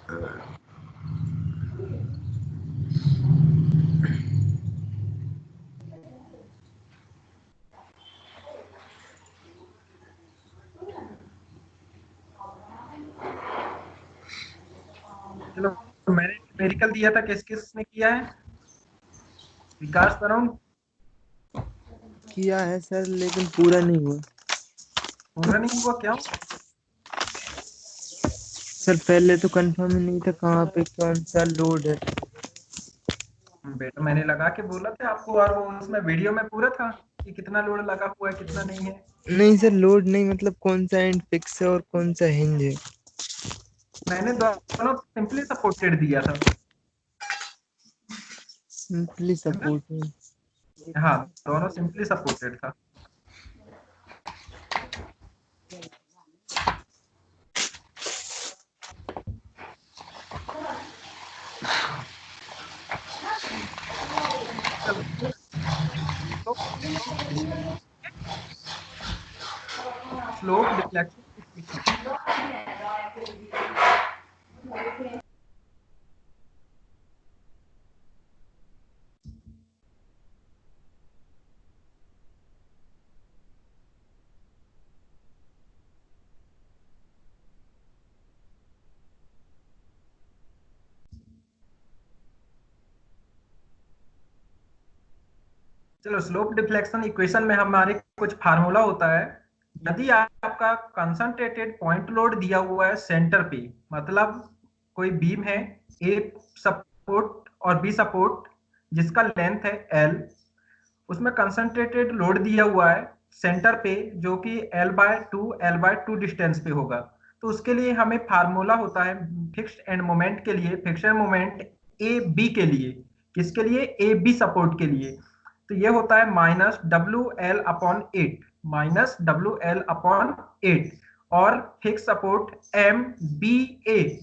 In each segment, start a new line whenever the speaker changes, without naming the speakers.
चलो, मैंने न्यूमेरिकल दिया था, किस किसने किया है? विकास तरुण?
किया है सर, लेकिन पूरा नहीं हुआ।
पूरा नहीं हुआ क्या?
सर पहले तो कंफर्म ही नहीं था कहाँ पे कौन सा लोड है।
बेटा, मैंने लगा के बोला था आपको, और वो उसमें वीडियो में पूरा था कि कितना लोड लगा हुआ है कितना नहीं है।
नहीं सर, लोड नहीं, मतलब कौन सा एंड फिक्स है और कौन सा हिंज है।
मैंने दोनों सिंपली सपोर्टेड दिया था,
सिंपली
है ना?
सपोर्ट है।
हाँ, दोनों सिंपली सपोर्टेड था। चलो, तो स्लोप डिफ्लेक्शन इक्वेशन। चलो, स्लोप डिफ्लेक्शन इक्वेशन में हमारे कुछ फार्मूला होता है। यदि आपका कंसंट्रेटेड पॉइंट लोड दिया हुआ है सेंटर पे, मतलब कोई बीम है, ए सपोर्ट और बी सपोर्ट, जिसका लेंथ है एल, उसमें कंसंट्रेटेड लोड दिया हुआ है सेंटर पे, जो कि एल बाय टू डिस्टेंस पे होगा। तो उसके लिए हमें फार्मूला होता है फिक्स्ड एंड मोमेंट के लिए, fixed end moment A B के लिए। किसके लिए? ए बी सपोर्ट के लिए। तो ये होता है -WL/8, -WL/8। और fix support M B A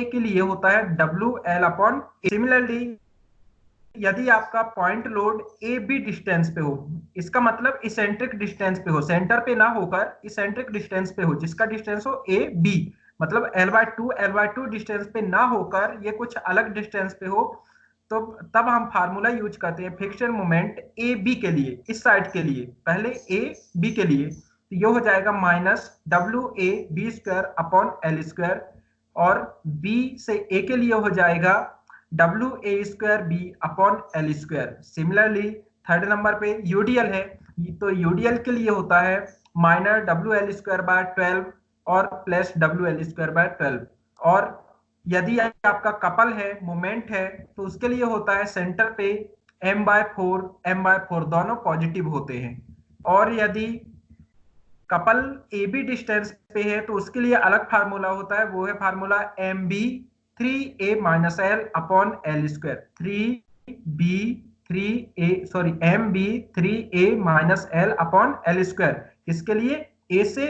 के लिए होता है WL/8। सिमिलरली, यदि आपका point load A B distance पे हो, इसका मतलब इसेंट्रिक डिस्टेंस पे हो, सेंटर पे ना होकर इसेंट्रिक डिस्टेंस पे हो, जिसका डिस्टेंस हो ए बी, मतलब एल बाय टू डिस्टेंस पे ना होकर ये कुछ अलग डिस्टेंस पे हो, तो तब हम फार्मूला यूज करते हैं फिक्स्ड मोमेंट ए बी के लिए, इस साइड के लिए, पहले ए बी के लिए। तो ये हो जाएगा -WA/B² और बी से ए के लिए हो जाएगा WA²B/L²। सिमिलरली थर्ड नंबर पे यूडीएल है, तो यूडीएल के लिए होता है -WL²/12 और +WL²/12। और यदि आपका कपल है, मोमेंट है, तो उसके लिए होता है सेंटर पे m/4 दोनों पॉजिटिव होते हैं। और यदि कपल ए बी डिस्टेंस पे है तो उसके लिए अलग फार्मूला होता है, वो है फार्मूला MB3A-L/L²। 3B3A-L/L²। किसके लिए? ए से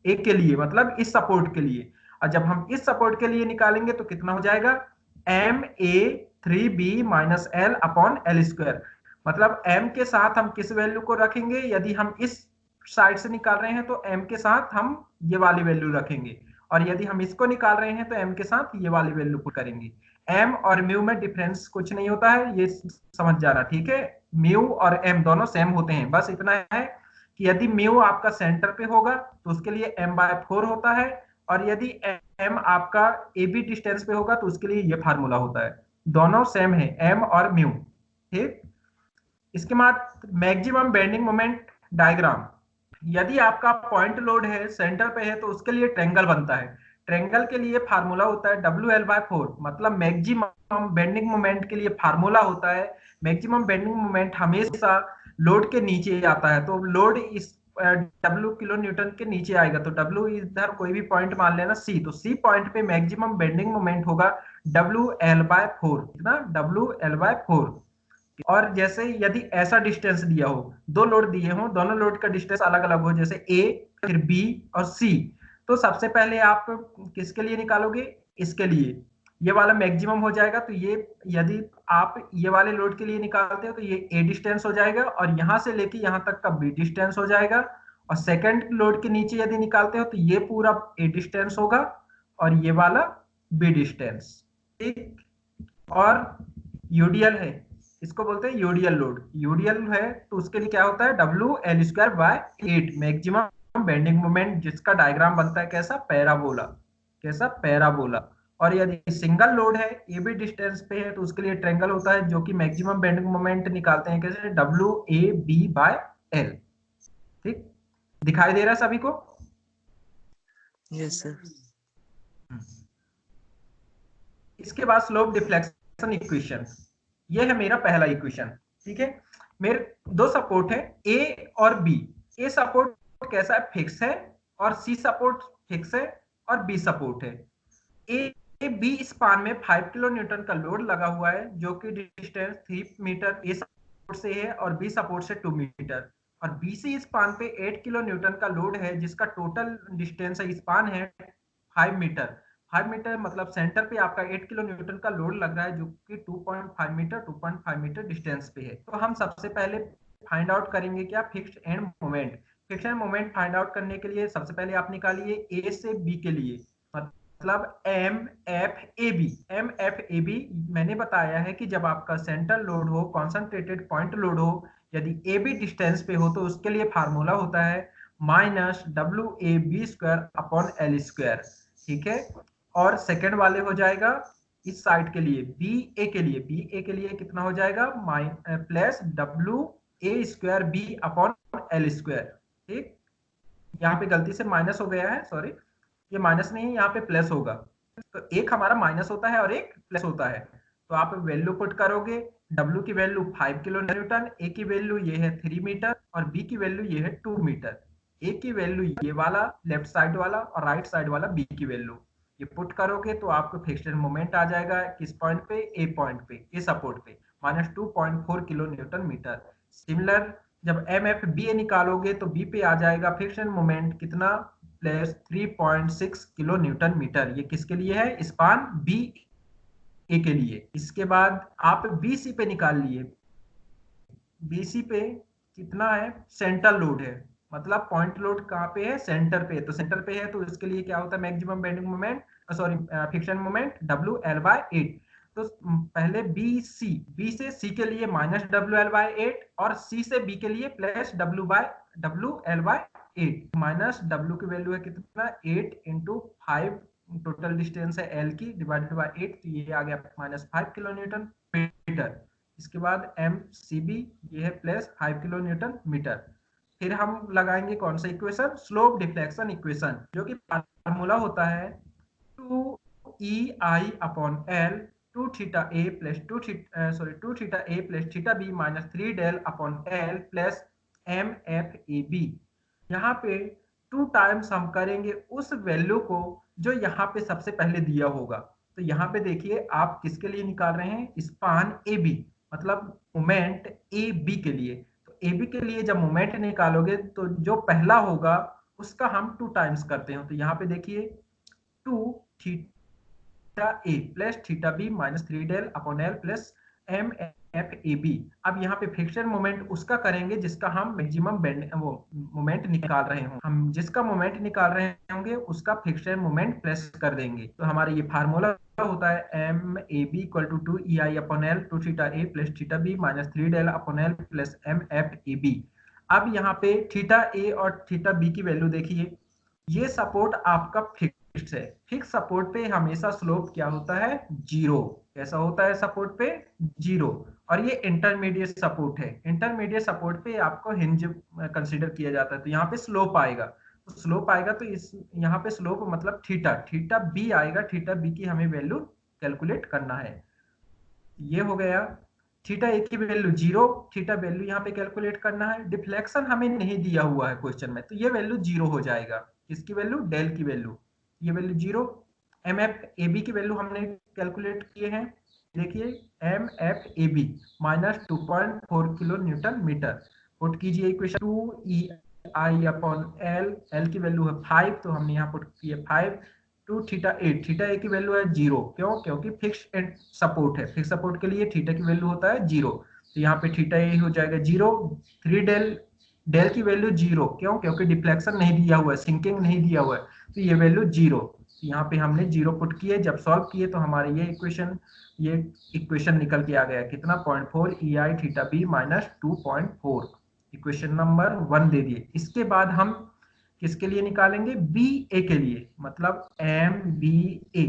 ए के लिए, मतलब इस सपोर्ट के लिए। और जब हम इस सपोर्ट के लिए निकालेंगे तो कितना हो जाएगा? MA3B-L/L²। मतलब m के साथ हम किस वैल्यू को रखेंगे? यदि हम इस साइड से निकाल रहे हैं तो m के साथ हम ये वाली वैल्यू रखेंगे, और यदि हम इसको निकाल रहे हैं तो m के साथ ये वाली वैल्यू पुट करेंगे। m और म्यू में डिफरेंस कुछ नहीं होता है, ये समझ जाना, ठीक है? म्यू और m दोनों सेम होते हैं, बस इतना है कि यदि म्यू आपका सेंटर पे होगा तो उसके लिए m/4 होता है, और यदि m आपका ए बी डिस्टेंस पे होगा तो उसके लिए ये फार्मूला होता है। दोनों सेम है, m और म्यू। ठीक। इसके बाद मैक्सिमम बेंडिंग मोमेंट डायग्राम। यदि आपका पॉइंट लोड है, सेंटर पे है, तो उसके लिए ट्रेंगल बनता है। ट्रेंगल के लिए फार्मूला होता है WL/4, मतलब मैक्सिमम बेंडिंग मोमेंट के लिए फार्मूला होता है। मैक्सिमम बेंडिंग मोमेंट हमेशा लोड के नीचे आता है, तो लोड इस W किलो न्यूटन के नीचे आएगा, तो W इधर कोई भी पॉइंट मान लेना C, तो C पॉइंट पे मैक्सिमम बेंडिंग मोमेंट होगा WL/4। कितना? WL/4। और जैसे यदि ऐसा डिस्टेंस दिया हो, दो लोड दिए हो, दोनों लोड का डिस्टेंस अलग अलग हो, जैसे ए फिर बी और सी, तो सबसे पहले आप किसके लिए निकालोगे? इसके लिए ये वाला मैक्सिमम हो जाएगा। तो ये यदि आप ये वाले लोड के लिए निकालते हो तो ये ए डिस्टेंस हो जाएगा, और यहां से लेके यहां तक का बी डिस्टेंस हो जाएगा। और सेकंड लोड के नीचे यदि निकालते हो तो ये पूरा ए डिस्टेंस होगा, और ये वाला बी डिस्टेंस, ठीक। और यूडीएल है, इसको बोलते हैं यूडीएल लोड। यूडीएल है तो उसके लिए क्या होता है, WL²/8 मैक्सिमम बेंडिंग मोमेंट, जिसका डायग्राम बनता है कैसा, पैराबोला, कैसा, पैराबोला। और यदि सिंगल लोड है, ए बी डिस्टेंस पे है, तो उसके लिए ट्रायंगल होता है जो कि मैक्सिमम बेंडिंग मोमेंट निकालते हैं कैसे, WAB/L, ठीक। दिखाई दे रहा है सभी को?
Yes sir.
इसके बाद स्लोप डिफ्लेक्शन इक्वेशन, ये है मेरा पहला इक्वेशन, ठीक है। मेरे दो सपोर्ट है, ए और बी। ए सपोर्ट कैसा है, फिक्स है, और सी सपोर्ट फिक्स है, और बी सपोर्ट है। ए बी स्पान में 5 किलो न्यूटन का लोड लगा हुआ है, जो कि डिस्टेंस 3 मीटर ए सपोर्ट से है और बी सपोर्ट से 2 मीटर। और बीसी स्पान पे 8 किलो न्यूटन का लोड है, जिसका टोटल डिस्टेंस है, स्पान है 5 मीटर। 5 मीटर मतलब सेंटर पे आपका 8 किलो न्यूटन का लोड लग रहा है, जो कि 2.5 मीटर डिस्टेंस पे है। तो हम सबसे पहले फाइंड आउट करेंगे क्या, fixed end moment. Fixed end moment find out करने के लिए सबसे पहले आप निकालिए ए से बी के लिए, मतलब MFAB। मैंने बताया है कि जब आपका सेंटर लोड हो, कॉन्सेंट्रेटेड पॉइंट लोड हो, यदि ए बी डिस्टेंस पे हो, तो उसके लिए फार्मूला होता है -WAB²/L², ठीक है। और सेकंड वाले हो जाएगा इस साइड के लिए, BA के लिए, BA के लिए कितना हो जाएगा, +WA²B/L², ठीक। यहाँ पे गलती से माइनस हो गया है, सॉरी, ये माइनस नहीं है, यहाँ पे प्लस होगा। तो एक हमारा माइनस होता है और एक प्लस होता है। तो आप वैल्यू पुट करोगे, W की वैल्यू 5 किलो न्यूटन, A की वैल्यू ये है 3 मीटर, और B की वैल्यू ये है 2 मीटर। A की वैल्यू ये वाला लेफ्ट साइड वाला, और राइट साइड वाला B की वैल्यू, ये पुट करोगे तो आपको फिक्स्ड मोमेंट आ जाएगा किस पॉइंट पे, A पॉइंट पे, A सपोर्ट पे, -2.4 किलो न्यूटन मीटर। सिमिलर जब MFBA निकालोगे तो B पे आ जाएगा फिक्स्ड मोमेंट कितना, +3.6 किलो न्यूटन मीटर। ये किसके लिए है, स्पान बी ए के लिए। इसके बाद आप BC पे निकाल लिए, BC पे कितना है, सेंटर लोड है, मतलब पॉइंट लोड कहाँ पे है, सेंटर पे। तो सेंटर पे है तो इसके लिए क्या होता है, maximum bending moment, sorry fiction moment, WL/8। तो पहले बी से सी के लिए -WL/8, और सी से बी के लिए +WL/8। -W की वैल्यू है कितना, 8 × 5, टोटल डिस्टेंस है L की, डिवाइडेड बाय 8, तो ये आ गया -5 किलो न्यूटन मीटर। इसके बाद MCB ये है +5 किलो न्यूटन मीटर। फिर हम लगाएंगे कौन सा इक्वेशन, स्लोप डिफ्लेक्शन इक्वेशन, जो कि फार्मूला होता है 2EI/L 2θA + 2θA + θB -3del/L + MFAB। यहाँ पे 2 टाइम्स हम करेंगे उस वैल्यू को जो यहाँ पे सबसे पहले दिया होगा। तो यहाँ पे देखिए आप किसके लिए निकाल रहे हैं, स्पान AB, मतलब मोमेंट AB के लिए। तो AB के लिए जब मोमेंट निकालोगे तो जो पहला होगा उसका हम 2 टाइम्स करते हैं। तो यहाँ पे देखिए 2θA + θB -3del/L + MFAB। अब यहाँ पे फिक्स्ड मोमेंट उसका करेंगे जिसका हम मैक्सिमम वो मोमेंट निकाल रहे हों, हम जिसका मोमेंट निकाल रहे होंगे उसका फिक्स्ड मोमेंट प्लस कर देंगे। तो हमारा ये फार्मूला होता है MAB = 2EI/L 2θA + θB -3del/L + MFAB। अब यहाँ पे θA और θB की वैल्यू देखिए, ये सपोर्ट आपका फिक्स है, फिक्स सपोर्ट पे हमेशा स्लोप क्या होता है, 0। कैसा होता है सपोर्ट पे, 0। और ये इंटरमीडिएट सपोर्ट है, इंटरमीडिएट सपोर्ट पे आपको हिंज कंसीडर किया जाता है। तो यहाँ पे स्लोप आएगा, तो स्लोप आएगा तो इस यहाँ पे स्लोप मतलब थीटा बी आएगा, थीटा बी की हमें वैल्यू कैलकुलेट करना है। ये हो गया, थीटा ए की वैल्यू 0, थीटा वैल्यू यहाँ पे कैलकुलेट करना है। डिफ्लेक्शन हमें नहीं दिया हुआ है क्वेश्चन में, तो ये वैल्यू 0 हो जाएगा। इसकी वैल्यू, डेल की वैल्यू, ये वैल्यू 0। MFAB की वैल्यू हमने कैलकुलेट किए हैं, देखिए MFAB -2.4 kilo newton metre. Put कीजिए इक्वेशन 2EI/L, L की वैल्यू है 5, तो हमने यहाँ पुट किया 5 2θA, θA की वैल्यू है 0, क्यों, क्योंकि फिक्स एंड सपोर्ट है, फिक्स सपोर्ट के लिए थीटा की वैल्यू होता है 0। तो यहाँ पे θA हो जाएगा 0। 3 डेल की वैल्यू 0, क्यों, क्योंकि डिफ्लेक्शन नहीं दिया हुआ है, सिंकिंग नहीं दिया हुआ है, तो ये वैल्यू 0। यहाँ पे हमने 0 पुट किए, जब सॉल्व किए तो हमारे ये इक्वेशन निकल के आ गया कितना 0.4 EI theta B minus 2.4। Equation number 1 दे दिए। इसके बाद हम किसके लिए निकालेंगे, बी ए के लिए, मतलब एम बी ए,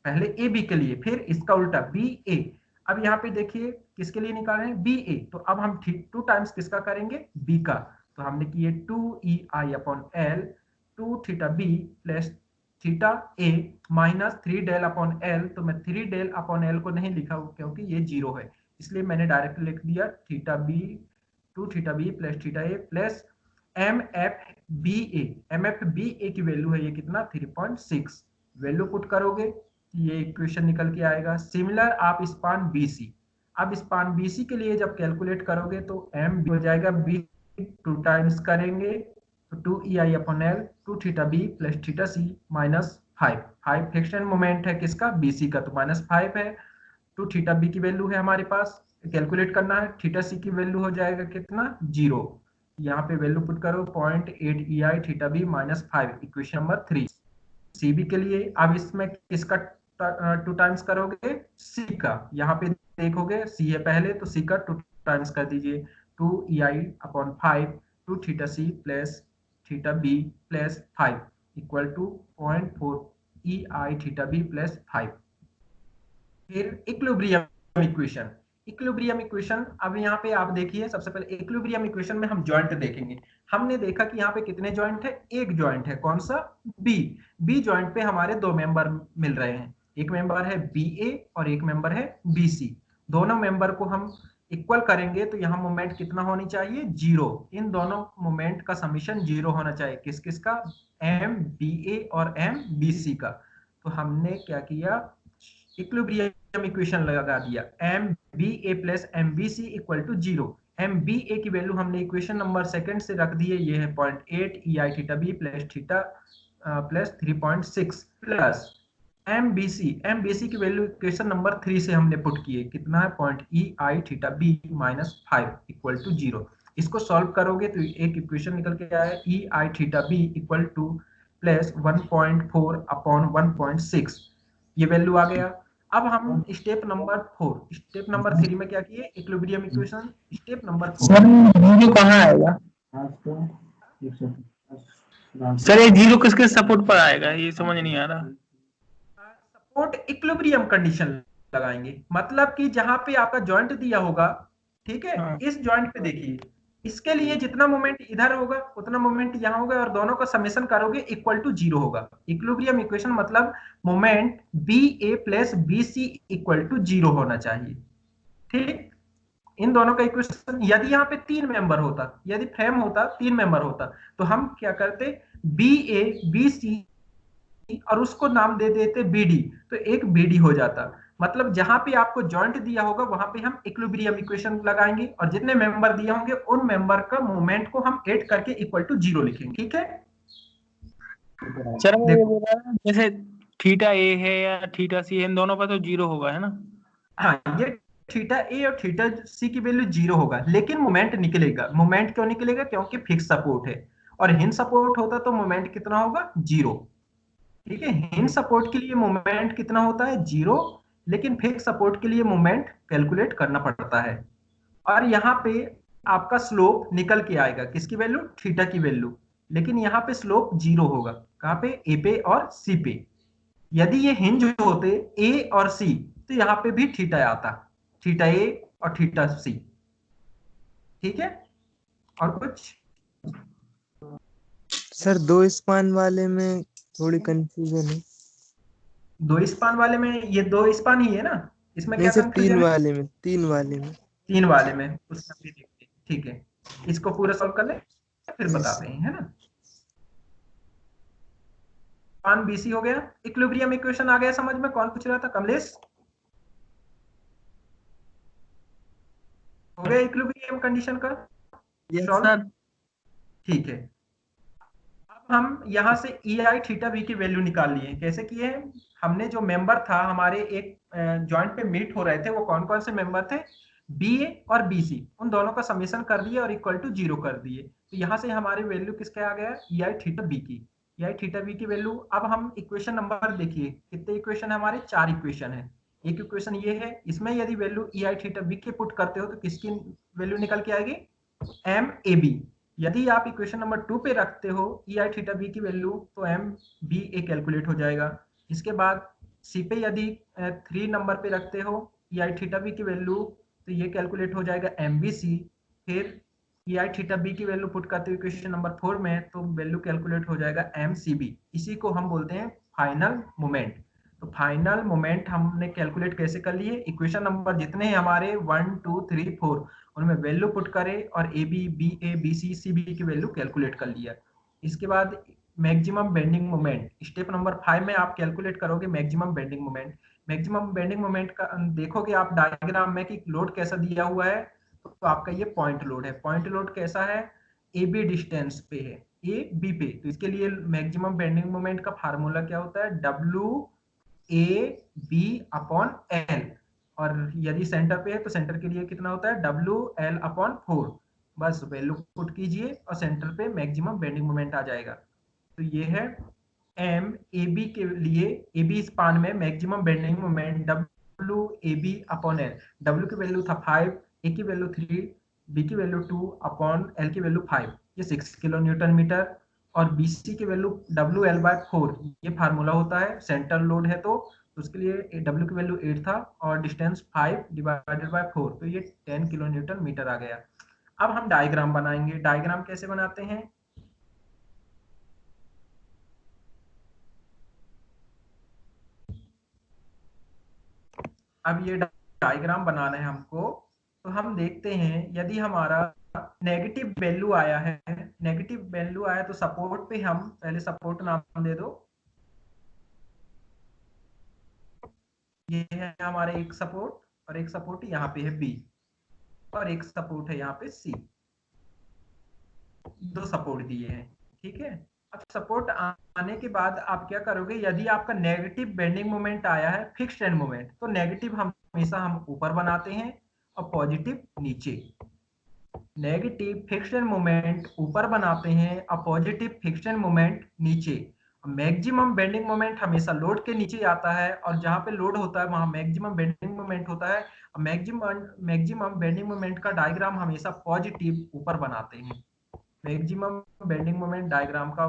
पहले ए बी के लिए फिर इसका उल्टा बी ए। अब यहाँ पे देखिए किसके लिए निकाल रहे हैं, बी ए, तो अब हम 2 टाइम्स किसका करेंगे, बी का, तो हमने किए 2EI upon L 2 theta B plus theta A minus 3 del upon L. तो मैं 3 डेल अपॉन एल को नहीं लिखा क्योंकि ये 0 है, इसलिए मैंने डायरेक्ट लिख दिया theta B 2 theta B plus theta A plus M F B A की वैल्यू है ये कितना 3.6। वैल्यू पुट करोगे ये इक्वेशन निकल के आएगा। सिमिलर आप स्पान BC, अब स्पान BC के लिए जब कैलकुलेट करोगे तो एम हो जाएगा बी 2 टाइम्स करेंगे तो 2EI upon L 2 theta B plus theta C minus 5 fixed moment है किसका, BC का, तो -5 है। 2 थीटा बी की वैल्यू है हमारे पास, कैलकुलेट करना है, थीटा सी की वैल्यू हो जाएगा कितना 0। यहाँ पे वैल्यू पुट करो 0.8 EI theta B minus 5, equation number 3। CB के लिए अब इसमें किसका 2 टाइम्स करोगे, C का, यहाँ पे देखोगे C है पहले तो C का 2 टाइम्स कर दीजिए 2EI upon 5 2 theta C plus theta B plus 5 equal to 0.4 EI theta B plus 5। फिर इक्विलिब्रियम इक्वेशन, अब यहाँ पे आप देखिए सबसे पहले इक्विलिब्रियम इक्वेशन में हम जॉइंट देखेंगे। हमने देखा कि यहाँ पे कितने जॉइंट है, एक जॉइंट है, कौन सा, बी जॉइंट पे हमारे 2 मेंबर मिल रहे हैं, एक मेंबर है BA और एक मेंबर है BC। दोनों मेंबर को हम इक्वल करेंगे तो यहाँ मोमेंट कितना होनी चाहिए, 0। इन दोनों मोमेंट का समीशन 0 होना चाहिए, किस किस का, MBA और MBC का। तो हमने क्या किया, इक्विलिब्रियम इक्वेशन लगा दिया, MBA plus MBC equal to 0। MBA की वैल्यू हमने इक्वेशन नंबर 2 से रख दी है, ये है 0.8 EI theta B plus theta plus 3.6 plus MBC की वैल्यू इक्वेशन नंबर 3 से हमने पुट किए, कितना है 0.EI theta B minus 5 equal to 0। इसको सॉल्व करोगे तो एक इक्वेशन निकल के आया EI theta B equal to plus 1.4 upon 1.6, ये वैल्यू आ गया। अब हम स्टेप नंबर 3 में क्या किए, equilibrium equation step number 4।
Sir zero कहाँ आएगा, सर ये जीरो किसके सपोर्ट पर आएगा, ये समझ नहीं आ रहा।
सपोर्ट इक्विलिब्रियम कंडीशन लगाएंगे, मतलब कि जहां पे आपका जॉइंट दिया होगा, ठीक है,
हाँ।
इस जॉइंट पे देखिए, इसके लिए जितना मोमेंट इधर होगा उतना मोमेंट यहाँ होगा और दोनों का समेशन करोगे इक्वल टू 0 होगा। इक्विलिब्रियम इक्वेशन मतलब moment BA plus BC equal to 0 होना चाहिए, ठीक। इन दोनों का इक्वेशन, यदि यहाँ पे 3 मेंबर होता, यदि फ्रेम होता 3 मेंबर होता तो हम क्या करते, BA BC और उसको नाम दे देते BD, तो एक BD हो जाता। मतलब जहां पे आपको जॉइंट दिया होगा वहां पे हम इक्विलिब्रियम इक्वेशन लगाएंगे और जितने मेंबर दिए होंगे उन मेंबर का मोमेंट को हम ऐड करके इक्वल टू 0 लिखेंगे, ठीक है।
सर मैं ये बोल रहा हूँ जैसे थीटा ए है या थीटा सी है, इन दोनों पर तो 0 होगा, है ना।
हाँ, ये थीटा ए और थीटा सी की वैल्यू 0 होगा, लेकिन मोमेंट निकलेगा। मोमेंट क्यों निकलेगा, क्योंकि फिक्स सपोर्ट है, और हिंज सपोर्ट होता तो मोमेंट कितना होगा, 0, ठीक है। हिंज सपोर्ट के लिए मोमेंट कितना होता है, 0, लेकिन फिक्स सपोर्ट के लिए मोमेंट कैलकुलेट करना पड़ता है। और यहाँ पे आपका स्लोप निकल के आएगा, किसकी वैल्यू, थीटा की वैल्यू, लेकिन यहाँ पे स्लोप 0 होगा, कहाँ पे, ए पे और सी पे। यदि ये हिंज होते ए और सी तो यहाँ पे भी थीटा आता, थीटा ए और थीटा सी, ठीक है। और कुछ,
सर दो स्पान वाले में थोड़ी कंफ्यूजन है।
2 स्पान वाले में, ये 2 स्पान ही है ना, इसमें
नहीं
क्या
सर,
कंफ्यूजन है,
तीन वाले में
3 वाले में, उसमें भी देखते हैं, ठीक है। इसको पूरा सॉल्व कर ले फिर
यस।
बताते हैं, है ना। स्पान BC हो गया, इक्विलिब्रियम इक्वेशन आ गया समझ में। कौन पूछ रहा था, कमलेश, हो गया इक्विलिब्रियम कंडीशन का
यस
सॉल्व,
सर।
ठीक है। अब हम यहाँ से EI थीटा बी की वैल्यू निकाल लिए, कैसे किए हैं, हमने जो मेंबर था हमारे एक जॉइंट पे मीट हो रहे थे, वो कौन कौन से मेंबर थे, BA और BC, उन दोनों का समेशन कर दिए और इक्वल टू 0 कर दिए। तो यहाँ से हमारी वैल्यू किसके आ गया, EI थीटा बी की। ई आई थीटा वी की वैल्यू। अब हम इक्वेशन नंबर देखिए, कितने इक्वेशन है हमारे, 4 इक्वेशन है। एक इक्वेशन ये है, इसमें यदि value E I theta V के पुट करते हो तो किसकी वैल्यू निकल के आएगी, एम ए बी। यदि आप इक्वेशन नंबर 2 पे रखते हो ई आई थीटा बी की वैल्यू तो एम बी ए कैलकुलेट हो जाएगा। इसके बाद सी पे यदि 3 नंबर पे रखते हो ई आई थीटा बी की वैल्यू तो ये कैलकुलेट हो जाएगा एम बी सी। फिर ई आई थीटा बी की वैल्यू पुट करते हुए क्वेश्चन नंबर 4 में तो वैल्यू कैलकुलेट हो जाएगा एम सी बी। इसी को हम बोलते हैं फाइनल मोमेंट। तो फाइनल मोमेंट हमने कैलकुलेट कैसे कर लिए, इक्वेशन नंबर जितने हैं हमारे 1 2 3 4 उनमें वैल्यू पुट करे और ए बी सी बी की वैल्यू कैलकुलेट कर लिया। इसके बाद maximum bending moment step number 5 में आप कैलकुलेट करोगे maximum bending moment. Maximum bending moment का देखोगे आप डायग्राम में कि लोड कैसा दिया हुआ है, तो आपका ये पॉइंट लोड है। पॉइंट लोड कैसा है, ए बी डिस्टेंस पे है, ए बी पे। तो इसके लिए मैक्सिमम बेंडिंग मोमेंट का फार्मूला क्या होता है, W A B upon L. और यदि सेंटर पे है तो सेंटर के लिए कितना होता है, डब्ल्यू एल अपॉन 4। बस वैल्यू पुट कीजिए और सेंटर पे मैक्सिमम बेंडिंग मोमेंट आ जाएगा। तो ये है एम ए बी के लिए, ए बी स्पान में maximum bending moment W A B upon L. W की वैल्यू था 5, ए की वैल्यू 3, बी की वैल्यू 2 अपॉन एल की वैल्यू 5, ये 6 किलो न्यूटन मीटर। और बी सी की वैल्यू डब्ल्यू एल बाय 4, ये फार्मूला होता है सेंटर लोड है तो उसके लिए डब्ल्यू की वैल्यू 8 था और डिस्टेंस 5 डिवाइडेड बाय 4, तो ये 10 किलो न्यूटन मीटर आ गया। अब हम डायग्राम बनाएंगे। डायग्राम कैसे बनाते हैं, अब ये डायग्राम बनाना है हमको। तो हम देखते हैं यदि हमारा नेगेटिव वैल्यू आया है, नेगेटिव वैल्यू आया तो सपोर्ट पे हम पहले सपोर्ट नाम दे दो, ये है हमारे एक सपोर्ट और एक सपोर्ट यहाँ पे है बी और एक सपोर्ट है यहाँ पे सी। दो सपोर्ट दिए हैं, ठीक है। अब सपोर्ट आने के बाद आप क्या करोगे, यदि आपका नेगेटिव बेंडिंग मोमेंट आया है फिक्स्ड एंड मोमेंट तो नेगेटिव हम हमेशा हम ऊपर बनाते हैं और पॉजिटिव नीचे। नेगेटिव फिक्स्ड एंड मोमेंट ऊपर बनाते हैं और पॉजिटिव फिक्स्ड एंड मोमेंट नीचे। मैक्सिमम बेंडिंग मोमेंट हमेशा लोड के नीचे आता है और जहां पे लोड होता है वहां मैक्सिमम बेंडिंग मोमेंट होता है। मैक्सिमम बेंडिंग मोमेंट का डायग्राम हमेशा पॉजिटिव ऊपर बनाते हैं। मैक्सिमम बेंडिंग मोमेंट डायग्राम का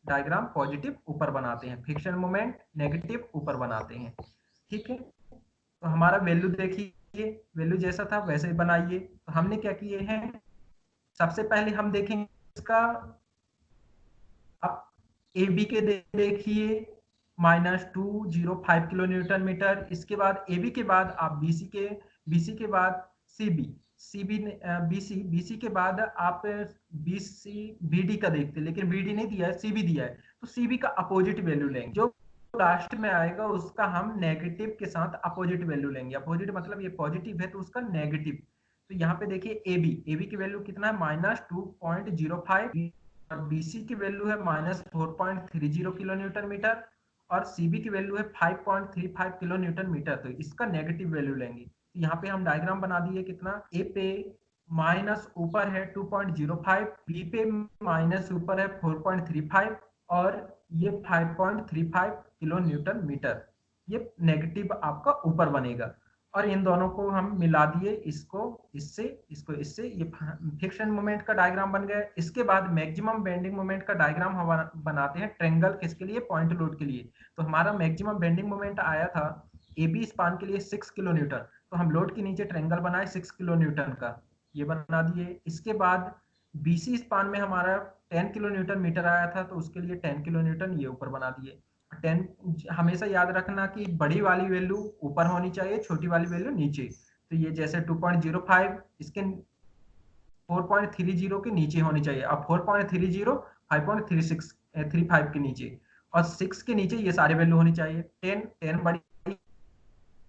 डायग्राम पॉजिटिव ऊपर बनाते हैं, फिक्शन मोमेंट नेगेटिव ऊपर बनाते हैं, ठीक है। तो हमारा वैल्यू देखिए, वैल्यू जैसा था वैसे ही बनाइए। तो हमने क्या किए हैं, सबसे पहले हम देखेंगे इसका, आप ए बी के देखिए -205 किलो न्यूटन मीटर। इसके बाद ए बी के बाद आप बी सी के बाद C B, C B B C के बाद आप बी सी बी डी का देखते हैं, लेकिन बी डी नहीं दिया है, सी बी दिया है। तो सी बी का अपोजिट वैल्यू लेंगे, जो लास्ट में आएगा उसका हम नेगेटिव के साथ अपोजिट वैल्यू लेंगे। अपोजिट मतलब ये पॉजिटिव है तो उसका नेगेटिव। तो यहाँ पे देखिए ए बी की वैल्यू कितना है, -2.05 और बीसी की वैल्यू है -4.30 किलो न्यूटन मीटर और सीबी की वैल्यू है 5.35 किलो न्यूटन मीटर। तो इसका नेगेटिव वैल्यू लेंगे। तो यहाँ पे हम डायग्राम बना दिए, कितना ए पे माइनस ऊपर है 2.05, बी पे माइनस ऊपर है 4.35 और ये 5.35 किलो न्यूटन मीटर, ये नेगेटिव आपका ऊपर बनेगा। और इन दोनों को हम मिला दिए, इसको इससे, ये फिक्शन मोमेंट का डायग्राम बन गया। इसके बाद मैक्सिमम बेंडिंग मोमेंट का डायग्राम हम बनाते हैं ट्रेंगल, किसके लिए, पॉइंट लोड के लिए। तो हमारा मैक्सिमम बेंडिंग मोमेंट आया था ए बी स्पान के लिए 6 किलो न्यूटन, तो हम लोड के नीचे ट्रेंगल बनाए 6 किलो न्यूटन का, ये बना दिए। इसके बाद बीसी स्पान में हमारा 10 किलो न्यूटन मीटर आया था तो उसके लिए 10 किलो न्यूटन ये ऊपर बना दिए। 10 हमेशा याद रखना कि बड़ी वाली वैल्यू ऊपर होनी चाहिए, छोटी वाली वैल्यू नीचे। तो ये जैसे 2.05 इसके 4.30 के नीचे होनी चाहिए, अब 4.30 5.3635 के नीचे और 6 के नीचे ये सारे वैल्यू होनी चाहिए। 10 बड़ी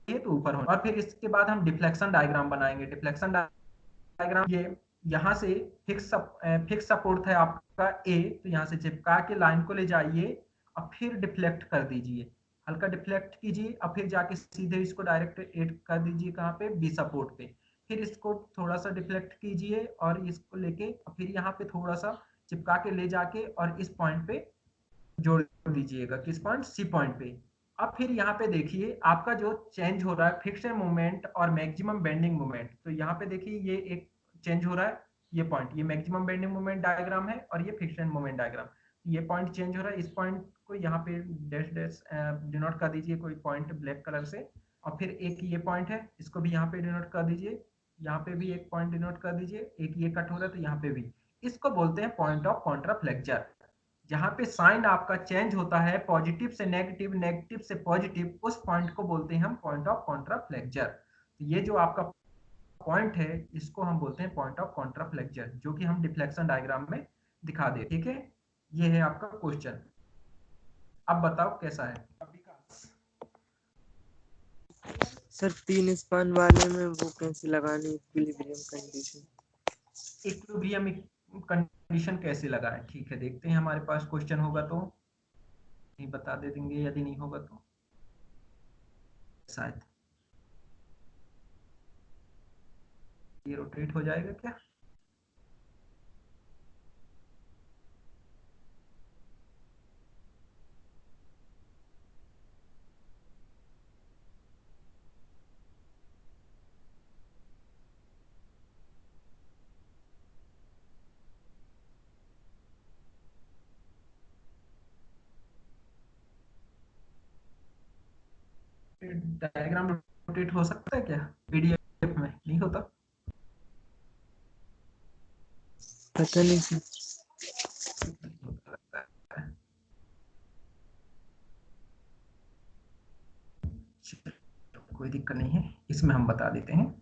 है तो ऊपर होना। और फिर इसके बाद हम डिफ्लेक्शन डायग्राम बनाएंगे। डिफ्लेक्शन डायग्राम ये यहाँ से फिक्स सपोर्ट है आपका ए, तो यहाँ से चिपका के लाइन को ले जाइए और फिर डिफ्लेक्ट कर दीजिए, हल्का डिफ्लेक्ट कीजिए और फिर जाके सीधे इसको डायरेक्ट एड कर दीजिए कहाँ पे, बी सपोर्ट पे। फिर इसको थोड़ा सा डिफ्लेक्ट कीजिए और इसको लेके फिर यहाँ पे थोड़ा सा चिपका के ले जाके और इस पॉइंट पे जोड़ दीजिएगा किस पॉइंट, सी पॉइंट पे। अब फिर यहाँ पे देखिए आपका जो चेंज हो रहा है फ्रिक्शन मोमेंट और मैक्सिमम बेंडिंग मोमेंट, तो यहाँ पे देखिए ये एक चेंज हो रहा है, ये पॉइंट, ये मैक्सिमम बेंडिंग मोमेंट डायग्राम है और ये फ्रिक्शन मोमेंट डायग्राम, ये पॉइंट चेंज हो रहा है। इस पॉइंट को यहाँ पे डैश डैश डिनोट कर दीजिए कोई पॉइंट ब्लैक कलर से, और फिर एक ये पॉइंट है इसको भी यहाँ पे डिनोट कर दीजिए, यहाँ पे भी एक पॉइंट डिनोट कर दीजिए, एक ये कट हो रहा है तो यहाँ पे भी। इसको बोलते हैं पॉइंट ऑफ कॉन्ट्राफ्लेक्चर, जहां पे साइन आपका चेंज होता है पॉजिटिव से नेगेटिव, नेगेटिव से पॉजिटिव, उस पॉइंट को बोलते हैं हम पॉइंट ऑफ कॉन्ट्राफ्लेक्चर। तो ये जो आपका पॉइंट है इसको हम बोलते हैं पॉइंट ऑफ कॉन्ट्राफ्लेक्चर, जो कि हम डिफ्लेक्शन डायग्राम में दिखा दे। ठीक है, ये है आपका क्वेश्चन। अब बताओ कैसा है।
सर 3 स्पान वाले में वो कैसे लगानी, इक्विलिब्रियम कंडीशन?
इक्विलिब्रियम कंडीशन कैसे लगाएं, ठीक है देखते हैं, हमारे पास क्वेश्चन होगा तो नहीं बता दे देंगे, यदि नहीं होगा तो शायद ये रोटेट हो जाएगा क्या। डायग्राम रोटेट हो सकता है क्या पीडीएफ में, नहीं होता।
पता नहीं सर।
कोई दिक्कत नहीं है, इसमें हम बता देते हैं।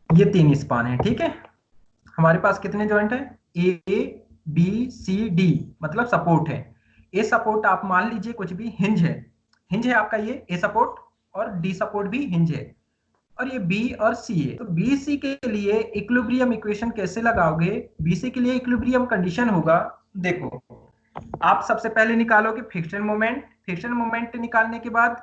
ये 3 स्पान है, ठीक है। हमारे पास कितने जॉइंट है, ए बी सी डी, मतलब सपोर्ट है। ए सपोर्ट आप मान लीजिए कुछ भी हिंज है, हिंज है आपका ये ए सपोर्ट, और डी सपोर्ट भी हिंज है, और ये बी और सी है। तो बी सी के लिए इक्विलिब्रियम इक्वेशन कैसे लगाओगे, बी सी के लिए इक्विलिब्रियम कंडीशन होगा, देखो आप सबसे पहले निकालोगे फ्रिक्शन मोमेंट, फ्रिक्शन मोमेंट निकालने के बाद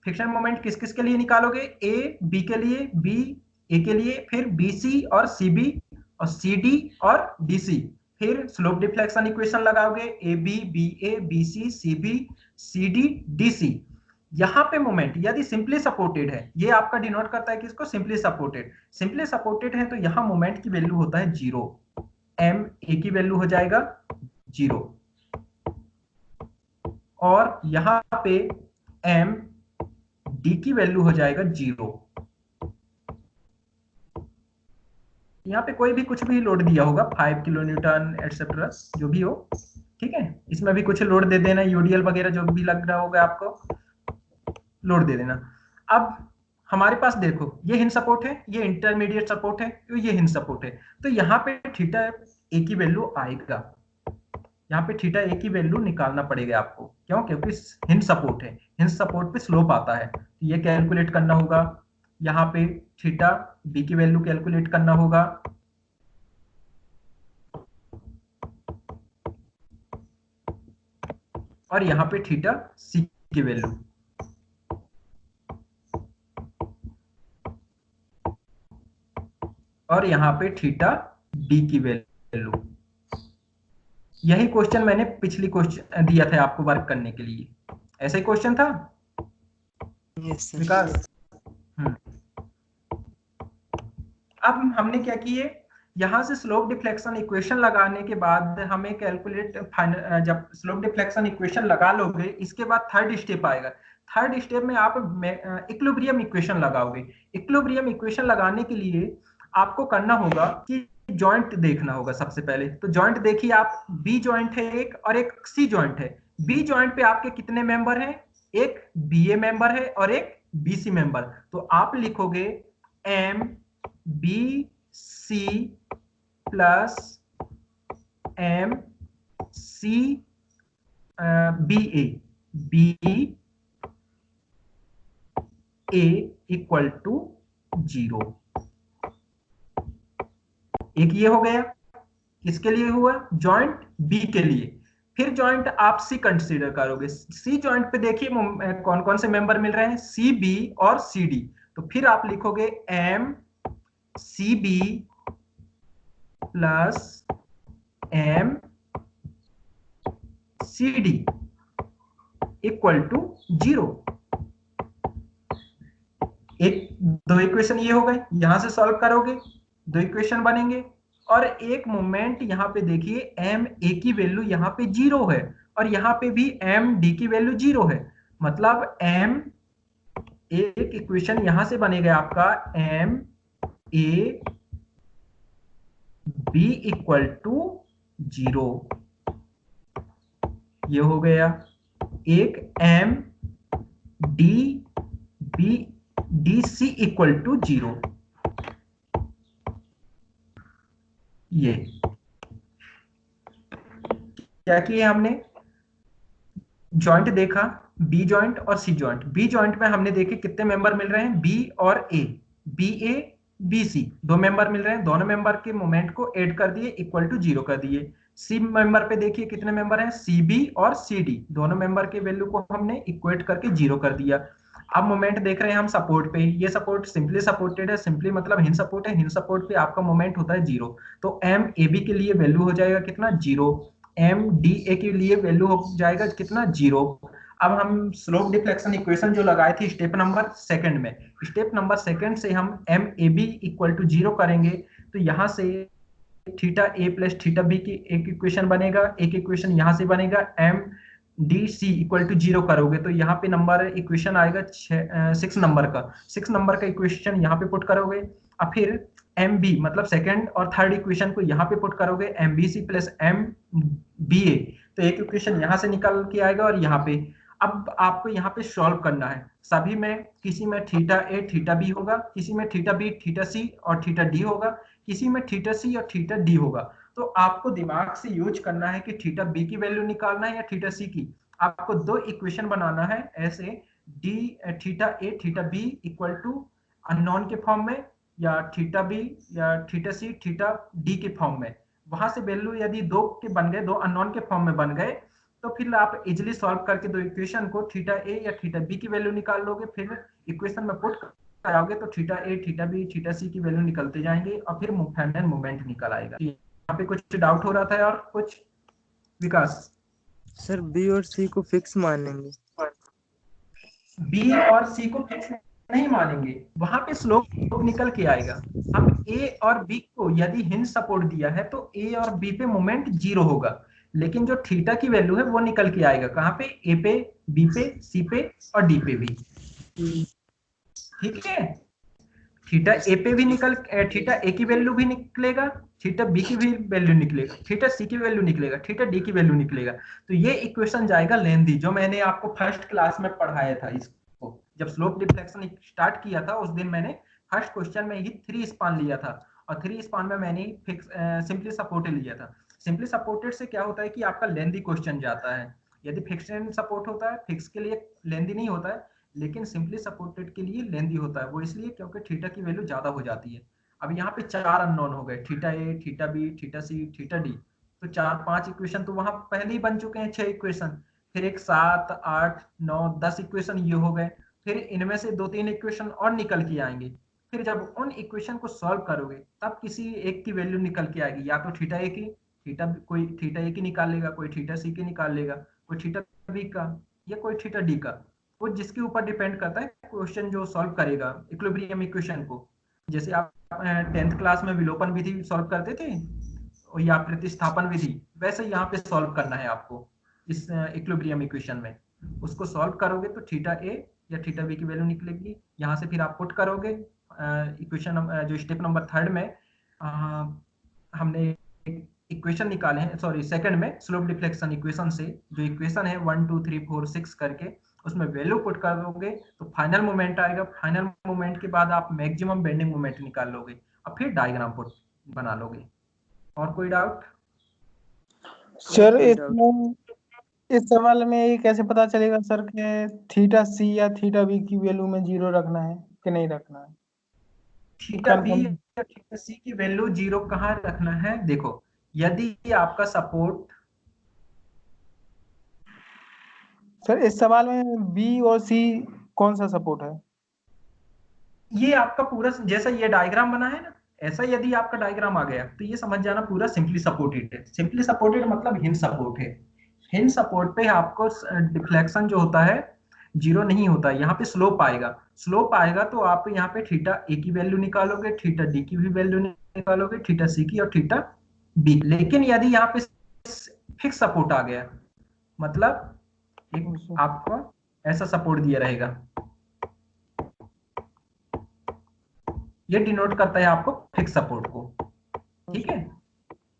फ्रिक्शन मोमेंट किस किस के लिए निकालोगे, ए बी के लिए, बी ए के लिए, फिर बी सी और सी बी और सी डी और डी सी, फिर स्लोप डिफ्लेक्शन इक्वेशन लगाओगे, A B C B C D D C. यहाँ पे मोमेंट यदि सिंपली सपोर्टेड है, ये आपका डिनोट करता है कि इसको सिंपली सपोर्टेड, सिंपली सपोर्टेड है तो यहाँ मोमेंट की वैल्यू होता है 0, एम ए की वैल्यू हो जाएगा 0, और यहाँ पे एम डी की वैल्यू हो जाएगा 0। यहाँ पे कोई भी कुछ भी लोड दिया होगा 5 किलो न्यूटन एटसेट्रा जो भी हो, ठीक है, इसमें भी कुछ लोड दे देना, यूडीएल वगैरह जो भी लग रहा होगा आपको लोड दे देना। अब हमारे पास देखो ये हिंज सपोर्ट है, ये इंटरमीडिएट सपोर्ट है, तो ये हिंज सपोर्ट है, तो यहाँ पे थीटा ए की वैल्यू आएगा, यहाँ पे थीटा ए की वैल्यू निकालना पड़ेगा आपको, क्यों, क्योंकि हिंज सपोर्ट है, हिंज सपोर्ट पे स्लोप आता है, तो ये कैलकुलेट करना होगा, यहाँ पे थीटा बी की वैल्यू कैलकुलेट करना होगा, और यहाँ पे थीटा सी की वैल्यू, और यहाँ पे थीटा डी की वैल्यू। यही क्वेश्चन मैंने पिछली क्वेश्चन दिया था आपको वर्क करने के लिए, ऐसा ही क्वेश्चन था विकास। अब हमने क्या किए, यहां से स्लोप डिफ्लेक्शन इक्वेशन लगाने के बाद हमें कैलकुलेट, जब स्लोप डिफ्लेक्शन इक्वेशन लगा लोगे इसके बाद थर्ड स्टेप आएगा, थर्ड स्टेप में आप इक्विलिब्रियम इक्वेशन लगाओगे। इक्विलिब्रियम इक्वेशन लगाने के लिए आपको करना होगा कि जॉइंट देखना होगा सबसे पहले, तो जॉइंट देखिए आप, बी जॉइंट है एक और एक सी जॉइंट है, बी जॉइंट पे आपके कितने मेंबर हैं, एक बी ए मेंबर है और एक बी सी मेंबर, तो आप लिखोगे M B C plus M C B A equal to 0। एक ये हो गया, किसके लिए हुआ? जॉइंट बी के लिए। फिर जॉइंट आप सी कंसीडर करोगे। सी जॉइंट पे देखिए कौन कौन से मेंबर मिल रहे हैं, सी बी और सी डी। तो फिर आप लिखोगे M C B plus M C D equal to 0। दो इक्वेशन ये हो गए, यहां से सॉल्व करोगे, दो इक्वेशन बनेंगे। और एक मोमेंट यहां पे देखिए, एम ए की वैल्यू यहां पे 0 है और यहां पे भी एम डी की वैल्यू 0 है। मतलब एम, एक इक्वेशन यहां से बनेगा आपका M A B equal to 0, ये हो गया। एक M D B D C equal to 0, ये क्या किया हमने? जॉइंट देखा, बी जॉइंट और सी जॉइंट। बी जॉइंट में हमने देखे कितने मेंबर मिल रहे हैं, बी और ए, बी ए बी सी, दो मेंबर मिल रहे हैं। दोनों मेंबर के मोमेंट को ऐड कर दिए, इक्वल टू 0 कर दिए। सी मेंबर पे देखिए कितने मेंबर हैं, सी बी और सी डी, दोनों मेंबर के वैल्यू को हमने इक्वेट करके 0 कर दिया। अब मोमेंट देख रहे हैं हम सपोर्ट पे, ये सपोर्ट सिंपली सपोर्टेड है, सिंपली मतलब हिंज सपोर्ट है, हिंज सपोर्ट पे आपका मोमेंट होता है 0। तो एम ए बी के लिए वैल्यू हो जाएगा कितना, 0। एम डी ए के लिए वैल्यू हो जाएगा कितना, 0। अब हम स्लोप डिफ्लेक्शन इक्वेशन जो लगाए थे स्टेप नंबर सेकंड में, स्टेप नंबर सेकंड से हम M A B equal to 0 करेंगे। तो यहां से theta A plus theta B की एक इक्वेशन बनेगा, एक इक्वेशन यहां से बनेगा M D C equal to 0 करोगे तो यहाँ पे नंबर इक्वेशन आएगा 6 नंबर का। 6 नंबर का इक्वेशन यहाँ पे पुट करोगे। अब फिर एम बी मतलब सेकंड और थर्ड इक्वेशन को यहाँ पे पुट करोगे, M B C plus M B A. तो एक इक्वेशन यहाँ से निकल के आएगा और यहाँ पे। अब आपको यहाँ पे सॉल्व करना है सभी में, किसी में थीटा ए थीटा बी होगा, किसी में थीटा बी थीटा सी और थीटा डी होगा, किसी में थीटा सी और थीटा डी होगा। तो आपको दिमाग से यूज करना है कि थीटा बी की वैल्यू निकालना है या थीटा सी की। आपको दो इक्वेशन बनाना है ऐसे, D theta A theta B equal to unknown के फॉर्म में, या थीटा बी या थीटा सी थीटा डी के फॉर्म में। वहां से वैल्यू यदि दो के बन गए, दो अननोन के फॉर्म में बन गए, तो फिर आप इजिली सॉल्व करके दो इक्वेशन को थीटा ए या थीटा बी की वैल्यू निकाल लोगे। फिर इक्वेशन में पुट कराओगे तो theta A theta B theta C की वैल्यू निकलते जाएंगे और फिर फाइनल मोमेंट निकल आएगा। यहाँ पे कुछ डाउट हो रहा था और कुछ विकास?
सर बी और सी को फिक्स मानेंगे?
बी और सी को फिक्स नहीं मानेंगे, वहां पे स्लोप निकल के आएगा। हम ए और बी को यदि हिंज सपोर्ट दिया है तो ए और बी पे मोमेंट 0 होगा, लेकिन जो थीटा की वैल्यू है वो निकल के आएगा कहाँ पे, ए पे, बी पे, सी पे और डी पे भी। ठीक है, थीटा ए पे भी निकल, थीटा ए की वैल्यू भी निकलेगा, थीटा बी की भी वैल्यू निकलेगा, थीटा सी की वैल्यू निकलेगा, थीटा डी की वैल्यू निकलेगा। तो ये इक्वेशन जाएगा लेंथी, जो मैंने आपको फर्स्ट क्लास में पढ़ाया था। इसको जब स्लोप डिफ्लेक्शन स्टार्ट किया था उस दिन मैंने फर्स्ट क्वेश्चन में ही 3 स्पान लिया था, और 3 स्पान में मैंने फिक्स सिंपली सपोर्टेड लिया था। सिंपली सपोर्टेड से क्या होता है कि आपका लेंथी क्वेश्चन जाता है। यदि फिक्स एंड सपोर्ट होता है, फिक्स के लिए लेंथी नहीं होता है, लेकिन सिंपली सपोर्टेड के लिए लेंथी होता है। वो इसलिए क्योंकि थीटा की वैल्यू ज्यादा हो जाती है। अब यहाँ पे 4 अननोन हो गए, theta A theta B theta C theta D. तो 4-5 इक्वेशन तो वहां पहले ही बन चुके हैं, 6 इक्वेशन। फिर एक 7 8 9 10 इक्वेशन ये हो गए। फिर इनमें से 2-3 इक्वेशन और निकल के आएंगे। फिर जब उन इक्वेशन को सॉल्व करोगे तब किसी एक की वैल्यू निकल के आएगी, या तो थीटा ए की, कोई थीटा ए की निकाल लेगा, कोई थीटा सी की निकाल लेगा, कोई थीटा बी का, या कोई थीटा डी का। वो जिसके ऊपर डिपेंड करता है क्वेश्चन जो सॉल्व करेगा इक्विलिब्रियम इक्वेशन को। जैसे आप 10th क्लास में विलोपन विधि सॉल्व करते थे या प्रतिस्थापन विधि, वैसे यहाँ पे सॉल्व करना है आपको इस इक्विलिब्रियम इक्वेशन में। उसको सॉल्व करोगे तो थीटा ए या थीटा बी की वैल्यू निकलेगी। यहाँ से फिर आप पुट करोगे इक्वेशन जो स्टेप नंबर 3 में हमने इक्वेशन निकाले हैं, सॉरी सेकंड में स्लोप डिफ्लेक्शन इक्वेशन से जो इक्वेशन है 1 2 3 4 6 करके, उसमें वैल्यू पुट कर दोगे तो फाइनल मोमेंट आएगा। फाइनल मोमेंट के बाद आप मैक्सिमम बेंडिंग मोमेंट निकाल लोगे और फिर डायग्राम पुट बना लोगे। और कोई डाउट?
सर
कोई डाउट?
इसमें इस सवाल में ये कैसे पता चलेगा सर कि थीटा सी या थीटा बी की वैल्यू में 0 रखना है कि नहीं रखना है?
Theta B
confirm.
या थीटा सी की वैल्यू 0 कहाँ रखना है? देखो, यदि आपका सपोर्ट,
सर इस सवाल में बी और सी कौन सा सपोर्ट है?
ये आपका पूरा जैसा ये डायग्राम बना है ना, ऐसा यदि आपका डायग्राम आ गया तो ये समझ जाना पूरा सिंपली सपोर्टेड है। सिंपली सपोर्टेड मतलब हिंज सपोर्ट है। हिंज सपोर्ट पे आपको डिफ्लेक्शन जो होता है 0 नहीं होता, यहाँ पे स्लोप आएगा। स्लोप आएगा तो आप यहाँ पे थीटा ए की वैल्यू निकालोगे, थीटा डी की भी वैल्यू निकालोगे, थीटा सी की और थीटा बी। लेकिन यदि यहाँ पे फिक्स सपोर्ट आ गया, मतलब एक आपको ऐसा सपोर्ट दिया रहेगा, ये डिनोट करता है आपको फिक्स सपोर्ट को। ठीक है,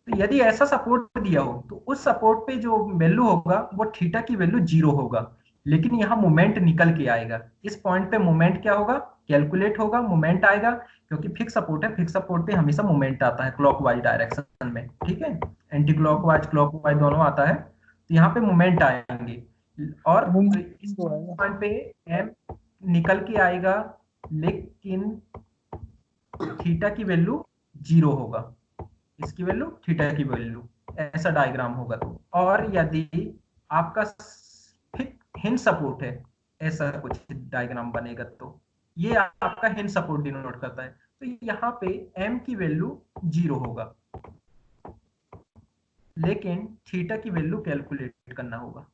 तो यदि ऐसा सपोर्ट दिया हो तो उस सपोर्ट पे जो वैल्यू होगा वो थीटा की वैल्यू 0 होगा। लेकिन यहाँ मोमेंट निकल के आएगा, इस पॉइंट पे मोमेंट क्या होगा, कैलकुलेट होगा, मोमेंट आएगा। क्योंकि फिक्स सपोर्ट है, फिक्स सपोर्ट पे हमेशा मोमेंट आता है क्लॉकवाइज डायरेक्शन में। ठीक है, एंटी क्लॉकवाइज क्लॉकवाइज दोनों आता है, तो यहाँ पे मोमेंट आएंगे। और इस पॉइंट पे एम निकल के आएगा, लेकिन थीटा की वैल्यू 0 होगा, इसकी वैल्यू थीटा की वैल्यू, ऐसा डायग्राम होगा तो। और यदि आपका हिंज सपोर्ट है, ऐसा कुछ डायग्राम बनेगा तो ये आपका हिंज सपोर्ट डिनोट करता है। तो यहाँ पे m की वैल्यू 0 होगा, लेकिन थीटा की वैल्यू कैलकुलेट करना होगा।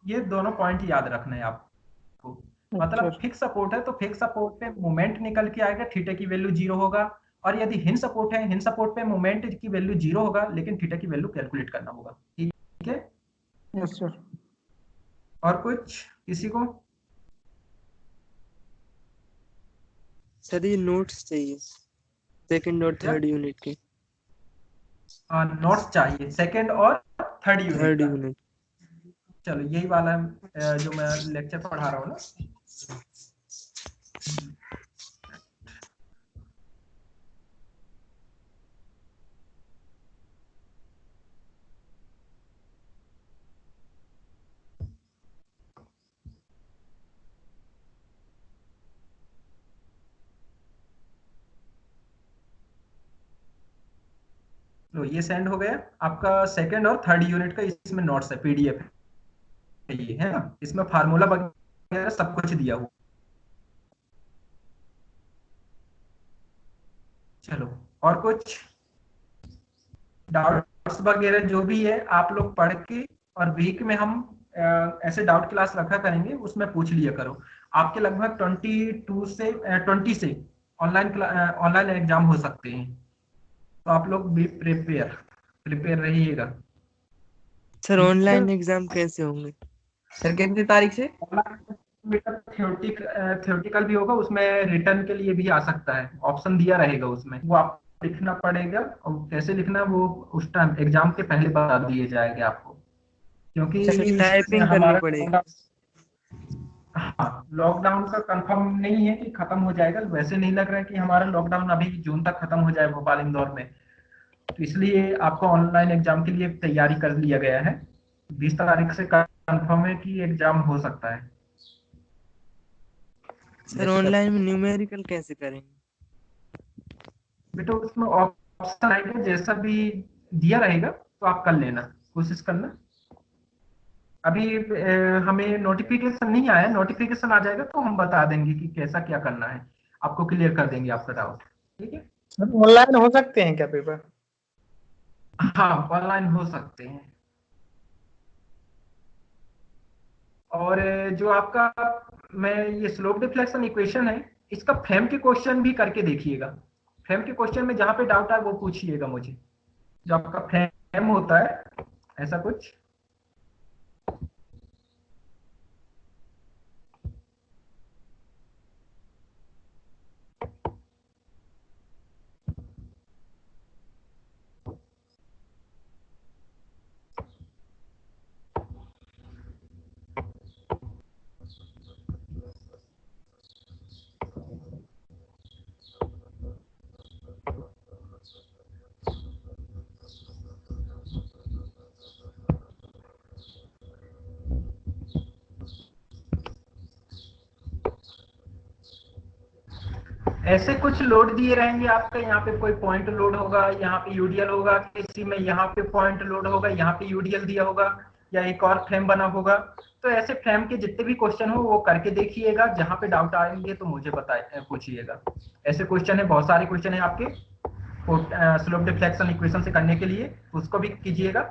ये दोनों पॉइंट याद रखना है आपको। मतलब फिक्स सपोर्ट है तो फिक्स सपोर्ट पे मोमेंट निकल के आएगा, थीटा की वैल्यू 0 होगा। और यदि हिंज सपोर्ट है, हिंज सपोर्ट पे मोमेंट की वैल्यू 0 होगा, लेकिन थीटा की वैल्यू कैलकुलेट करना होगा। ठीक है,
यस सर।
और कुछ किसी को?
सर ये नोट्स चाहिए सेकंड और
क्या
थर्ड यूनिट के।
नोट्स चाहिए सेकंड और थर्ड यूनिट
थर्ड
का?
यूनिट।
चलो यही वाला जो मैं लेक्चर पढ़ा रहा हूँ ना। लो ये सेंड हो गया आपका सेकंड और थर्ड यूनिट का, इसमें नोट्स है, पीडीएफ है ये, है ना? इसमें फार्मूला वगैरह सब कुछ दिया हुआ। चलो, और कुछ डाउट्स वगैरह जो भी है आप लोग पढ़ के, और वीक में हम ऐसे डाउट क्लास रखा करेंगे, उसमें पूछ लिया करो। आपके लगभग 22 से 20 से ऑनलाइन एग्जाम हो सकते हैं, तो आप लोग भी प्रिपेयर प्रिपेयर रहिएगा।
सर
ठीक है,
ऑनलाइन एग्जाम कैसे होंगे?
सर कितनी तारीख से?
थ्योरेटिकल भी होगा, उसमें रिटर्न के लिए भी आ सकता है, ऑप्शन दिया रहेगा उसमें, वो आप लिखना पड़ेगा। और कैसे लिखना वो उस टाइम एग्जाम के पहले बता दिए जाएंगे आपको,
सर
क्योंकि
टाइपिंग करनी
हमारा
पड़ेगी?
हाँ, लॉकडाउन का कंफर्म नहीं है कि खत्म हो जाएगा। वैसे नहीं लग रहा है कि हमारा लॉकडाउन अभी जून तक खत्म हो जाए भोपाल इंदौर में, तो इसलिए आपको ऑनलाइन एग्जाम के लिए तैयारी कर लिया गया है। 20 तारीख से कंफर्म है कि एग्जाम हो सकता है।
सर ऑनलाइन में न्यूमेरिकल कैसे करेंगे?
बेटा उसमें ऑप्शन आएगा, जैसा भी दिया रहेगा तो आप कर लेना, कोशिश करना। अभी हमें नोटिफिकेशन नहीं आया, नोटिफिकेशन आ जाएगा तो हम बता देंगे कि कैसा क्या करना है, आपको क्लियर कर देंगे आपका डाउट। ठीक है,
ऑनलाइन हो सकते हैं क्या पेपर?
हाँ ऑनलाइन हो सकते हैं। और जो आपका, मैं ये स्लोप डिफ्लेक्शन इक्वेशन है, इसका फ्रेम के क्वेश्चन भी करके देखिएगा। फ्रेम के क्वेश्चन में जहां पे डाउट है वो पूछिएगा मुझे, जो आपका फ्रेम होता है ऐसा कुछ। ऐसे कुछ लोड दिए रहेंगे आपका, यहाँ पे कोई पॉइंट लोड होगा, यहाँ पे यूडीएल होगा, किसी में यहाँ पे पॉइंट लोड होगा, यहाँ पे यूडीएल दिया होगा, या एक और फ्रेम बना होगा। तो ऐसे फ्रेम के जितने भी क्वेश्चन हो वो करके देखिएगा, जहां पे डाउट आएंगे तो मुझे बताए पूछिएगा। ऐसे क्वेश्चन है, बहुत सारे क्वेश्चन है आपके स्लोप डिफ्लेक्शन इक्वेशन से करने के लिए, उसको भी कीजिएगा।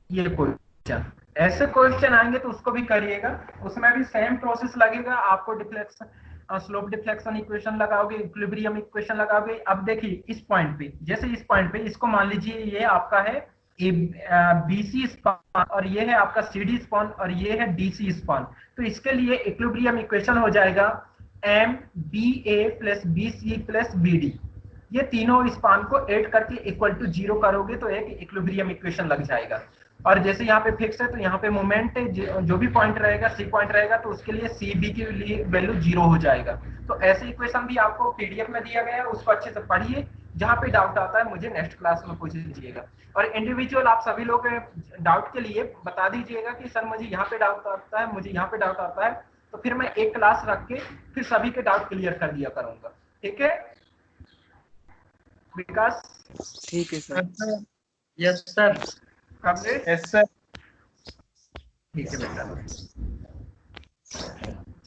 ये क्वेश्चन, ऐसे क्वेश्चन आएंगे तो उसको भी करिएगा, उसमें भी सेम प्रोसेस लगेगा आपको। डिफ्लेक्शन स्लोप डिफ्लेक्शन इक्वेशन लगाओगे, इक्विलिब्रियम इक्वेशन लगाओगे। अब देखिए इस पॉइंट पे, जैसे इस पॉइंट पे इसको मान लीजिए ये आपका है बीसी स्पान और ये है आपका सीडी स्पान और ये है डीसी स्पान। तो इसके लिए इक्विलिब्रियम इक्वेशन हो जाएगा M B A plus B C plus B D. ये तीनों स्पान को ऐड करके इक्वल टू 0 करोगे तो एक इक्विलिब्रियम इक्वेशन लग जाएगा। और जैसे यहाँ पे फिक्स है तो यहाँ पे मोमेंट जो भी पॉइंट रहेगा, सी पॉइंट रहेगा, तो उसके लिए सी बी की लिए वैल्यू 0 हो जाएगा। तो ऐसे इक्वेशन भी आपको पीडीएफ में दिया गया है, उसको अच्छे से पढ़िए। जहाँ पे डाउट आता है मुझे नेक्स्ट क्लास में पूछ लीजिएगा। और इंडिविजुअल आप सभी लोग डाउट के लिए बता दीजिएगा कि सर मुझे यहाँ पे डाउट आता है, मुझे यहाँ पे डाउट आता है, तो फिर मैं एक क्लास रख के फिर सभी के डाउट क्लियर कर दिया करूंगा। ठीक है विकास?
ठीक है sir.
Yes sir.
Yes sir.
ठीक है बेटा,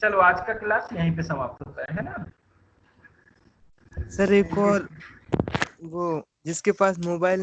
चलो आज का क्लास यहीं पे समाप्त होता है ना?
सर एक और, वो जिसके पास मोबाइल